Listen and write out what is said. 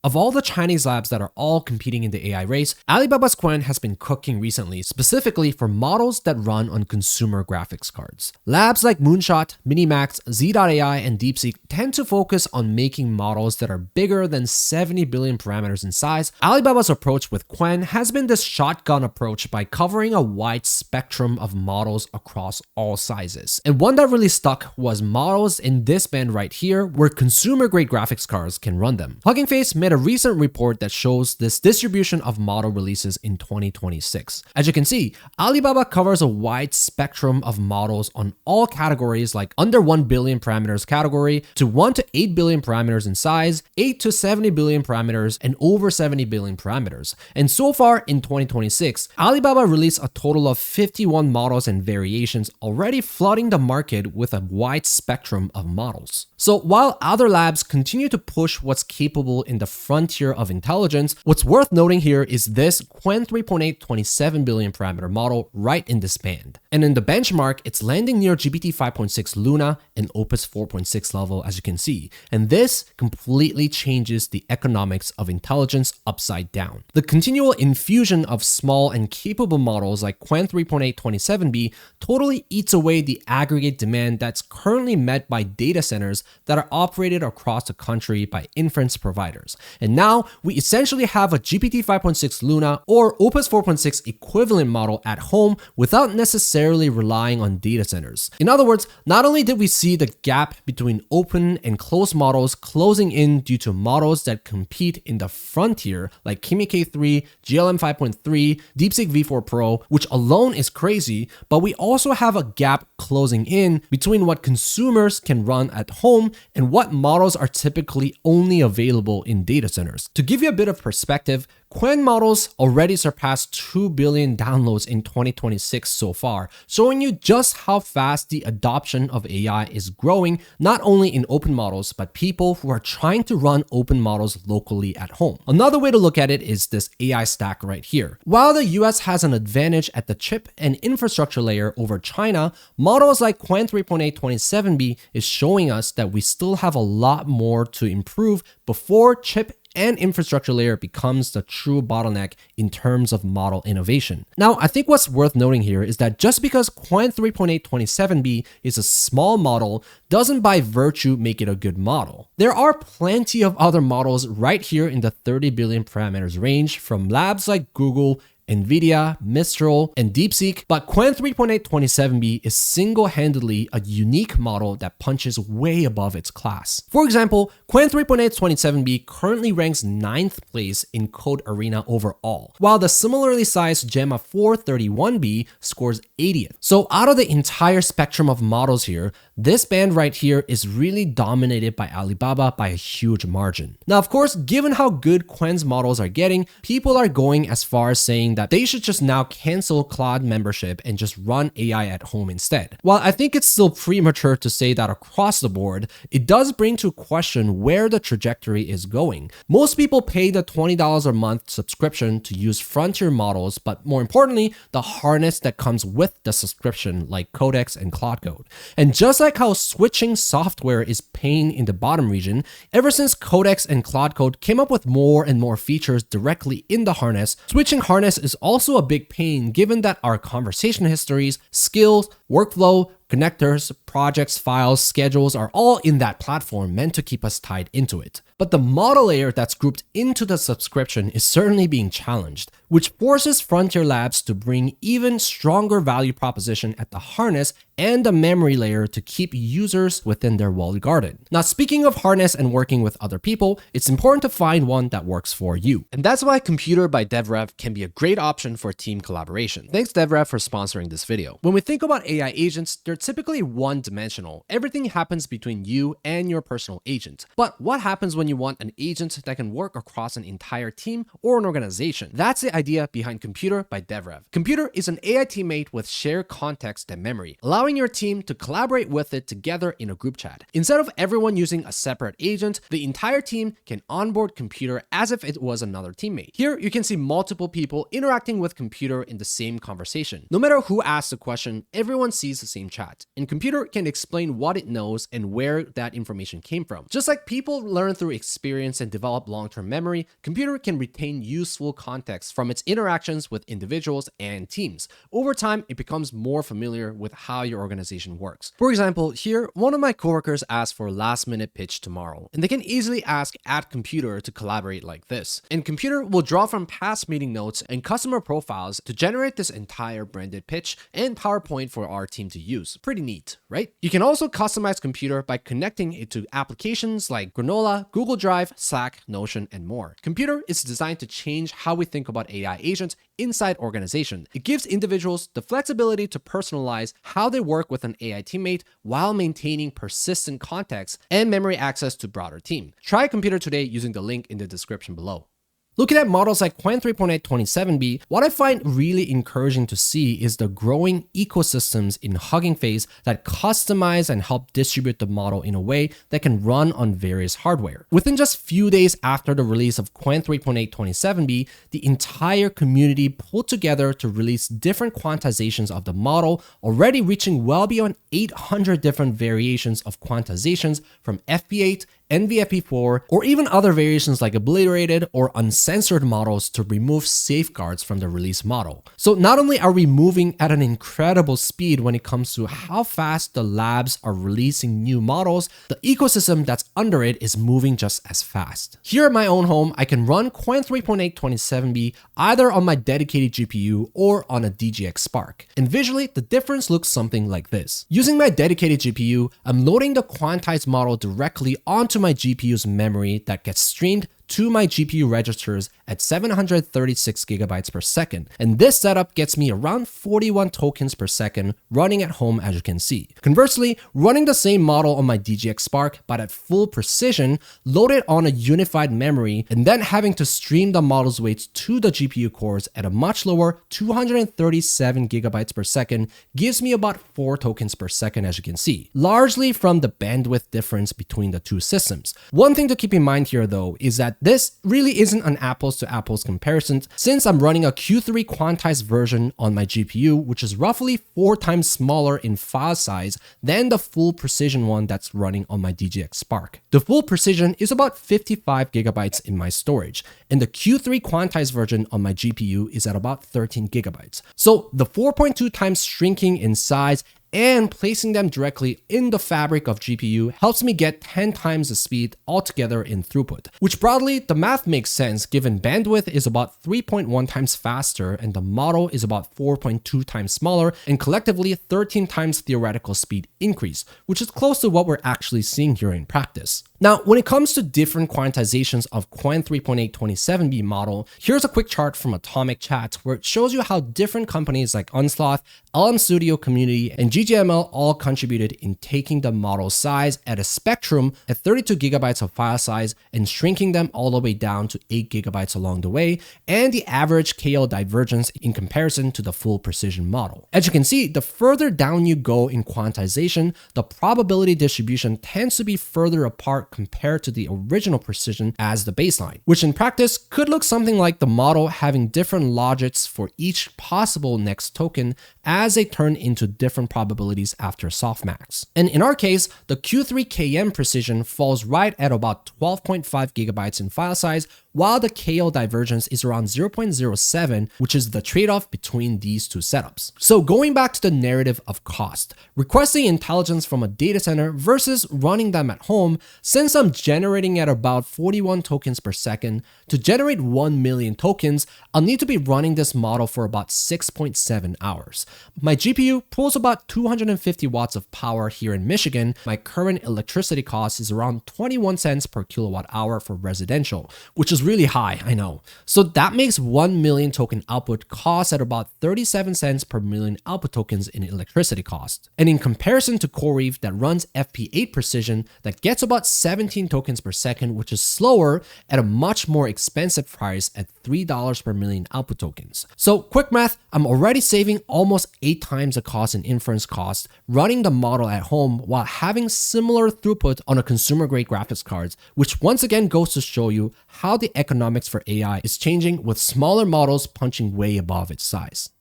Of all the Chinese labs that are all competing in the AI race, Alibaba's Qwen has been cooking recently, specifically for models that run on consumer graphics cards. Labs like Moonshot, Minimax, Z.AI, and DeepSeek tend to focus on making models that are bigger than 70 billion parameters in size. Alibaba's approach with Qwen has been this shotgun approach by covering a wide spectrum of models across all sizes. And one that really stuck was models in this band right here, where consumer-grade graphics cards can run them. HuggingFace made a recent report that shows this distribution of model releases in 2026. As you can see, Alibaba covers a wide spectrum of models on all categories, like under 1 billion parameters category to 1 to 8 billion parameters in size, 8 to 70 billion parameters, and over 70 billion parameters. And so far in 2026, Alibaba released a total of 51 models and variations, already flooding the market with a wide spectrum of models. So while other labs continue to push what's capable in the frontier of intelligence, what's worth noting here is this Qwen3.8 27 billion parameter model right in this band. And in the benchmark, it's landing near GPT 5.6 Luna and Opus 4.6 level, as you can see. And this completely changes the economics of intelligence upside down. The continual infusion of small and capable models like Qwen3.8 27B totally eats away the aggregate demand that's currently met by data centers that are operated across the country by inference providers. And now we essentially have a GPT 5.6 Luna or Opus 4.6 equivalent model at home without necessarily relying on data centers. In other words, not only did we see the gap between open and closed models closing in due to models that compete in the frontier like Kimi K3, GLM 5.3, DeepSeek V4 Pro, which alone is crazy, but we also have a gap closing in between what consumers can run at home and what models are typically only available in data centers. To give you a bit of perspective, Qwen models already surpassed 2 billion downloads in 2026 so far, showing you just how fast the adoption of AI is growing, not only in open models, but people who are trying to run open models locally at home. Another way to look at it is this AI stack right here. While the US has an advantage at the chip and infrastructure layer over China, models like Qwen3.8 27B is showing us that we still have a lot more to improve before chip and infrastructure layer becomes the true bottleneck in terms of model innovation. Now, I think what's worth noting here is that just because Qwen3.8 27B is a small model doesn't by virtue make it a good model. There are plenty of other models right here in the 30 billion parameters range from labs like Google, NVIDIA, Mistral, and DeepSeek, but Qwen3.8 27B is single-handedly a unique model that punches way above its class. For example, Qwen3.8 27B currently ranks 9th place in Code Arena overall, while the similarly sized Gemma 431B scores 80th. So out of the entire spectrum of models here, this band right here is really dominated by Alibaba by a huge margin. Now, of course, given how good Qwen's models are getting, people are going as far as saying that they should just now cancel Claude membership and just run AI at home instead. While I think it's still premature to say that across the board, it does bring to question where the trajectory is going. Most people pay the $20 a month subscription to use frontier models, but more importantly, the harness that comes with the subscription like Codex and Claude Code. And just like how switching software is pain in the bottom region, ever since Codex and Claude Code came up with more and more features directly in the harness, switching harness is also a big pain given that our conversation histories, skills, workflow, connectors, projects, files, schedules are all in that platform meant to keep us tied into it. But the model layer that's grouped into the subscription is certainly being challenged, which forces frontier labs to bring even stronger value proposition at the harness and the memory layer to keep users within their walled garden. Now, speaking of harness and working with other people, it's important to find one that works for you. And that's why Computer by DevRev can be a great option for team collaboration. Thanks DevRev for sponsoring this video. When we think about AI agents, they're typically one-dimensional. Everything happens between you and your personal agent. But what happens when you want an agent that can work across an entire team or an organization? That's the idea behind Computer by DevRev. Computer is an AI teammate with shared context and memory, allowing your team to collaborate with it together in a group chat. Instead of everyone using a separate agent, the entire team can onboard Computer as if it was another teammate. Here, you can see multiple people interacting with Computer in the same conversation. No matter who asks the question, everyone sees the same chat, and Computer can explain what it knows and where that information came from. Just like people learn through experience and develop long-term memory, computer can retain useful context from its interactions with individuals and teams. Over time, it becomes more familiar with how your organization works. For example, here, one of my coworkers asked for a last-minute pitch tomorrow, and they can easily ask @computer to collaborate like this. And computer will draw from past meeting notes and customer profiles to generate this entire branded pitch and PowerPoint for our team to use. Pretty neat, right? You can also customize computer by connecting it to applications like Granola, Google Drive, Slack, Notion, and more. Computer is designed to change how we think about AI agents inside organization. It gives individuals the flexibility to personalize how they work with an AI teammate while maintaining persistent context and memory access to broader team. Try Computer today using the link in the description below. Looking at models like Qwen3.8 27B, what I find really encouraging to see is the growing ecosystems in HuggingFace that customize and help distribute the model in a way that can run on various hardware. Within just few days after the release of Qwen3.8 27B, the entire community pulled together to release different quantizations of the model, already reaching well beyond 800 different variations of quantizations from FP8, NVFP4, or even other variations like obliterated or uncensored models to remove safeguards from the release model. So not only are we moving at an incredible speed when it comes to how fast the labs are releasing new models, the ecosystem that's under it is moving just as fast. Here at my own home, I can run Qwen3.8 27B either on my dedicated GPU or on a DGX Spark. And visually, the difference looks something like this. Using my dedicated GPU, I'm loading the quantized model directly onto my GPU's memory that gets streamed to my GPU registers at 736 gigabytes per second. And this setup gets me around 41 tokens per second running at home, as you can see. Conversely, running the same model on my DGX Spark, but at full precision, loaded on a unified memory, and then having to stream the model's weights to the GPU cores at a much lower 237 gigabytes per second gives me about 4 tokens per second, as you can see, largely from the bandwidth difference between the two systems. One thing to keep in mind here though is that this really isn't an apples to apples comparison, since I'm running a Q3 quantized version on my GPU, which is roughly 4 times smaller in file size than the full precision one that's running on my DGX Spark. The full precision is about 55 gigabytes in my storage, and the Q3 quantized version on my GPU is at about 13 gigabytes. So the 4.2 times shrinking in size and placing them directly in the fabric of GPU helps me get 10 times the speed altogether in throughput, which broadly, the math makes sense given bandwidth is about 3.1 times faster and the model is about 4.2 times smaller, and collectively 13 times theoretical speed increase, which is close to what we're actually seeing here in practice. Now, when it comes to different quantizations of Qwen3.8 27B model, here's a quick chart from Atomic Chat where it shows you how different companies like Unsloth, LM Studio Community, and GGML all contributed in taking the model size at a spectrum at 32 gigabytes of file size and shrinking them all the way down to 8 gigabytes along the way, and the average KL divergence in comparison to the full precision model. As you can see, the further down you go in quantization, the probability distribution tends to be further apart compared to the original precision as the baseline, which in practice could look something like the model having different logics for each possible next token as they turn into different probabilities after softmax. And in our case, the Q3 KM precision falls right at about 12.5 gigabytes in file size, while the KL divergence is around 0.07, which is the trade-off between these two setups. So going back to the narrative of cost, requesting intelligence from a data center versus running them at home, since I'm generating at about 41 tokens per second, to generate 1 million tokens, I'll need to be running this model for about 6.7 hours. My GPU pulls about 250 watts of power here in Michigan. My current electricity cost is around 21 cents per kilowatt hour for residential, which is really high, I know. So that makes 1 million token output cost at about 37 cents per million output tokens in electricity cost. And in comparison to CoreWeave that runs FP8 precision that gets about 17 tokens per second, which is slower at a much more expensive price at $3 per million output tokens. So quick math, I'm already saving almost 8 times the cost in inference cost running the model at home while having similar throughput on a consumer grade graphics cards, which once again goes to show you how the economics for AI is changing with smaller models punching way above its size.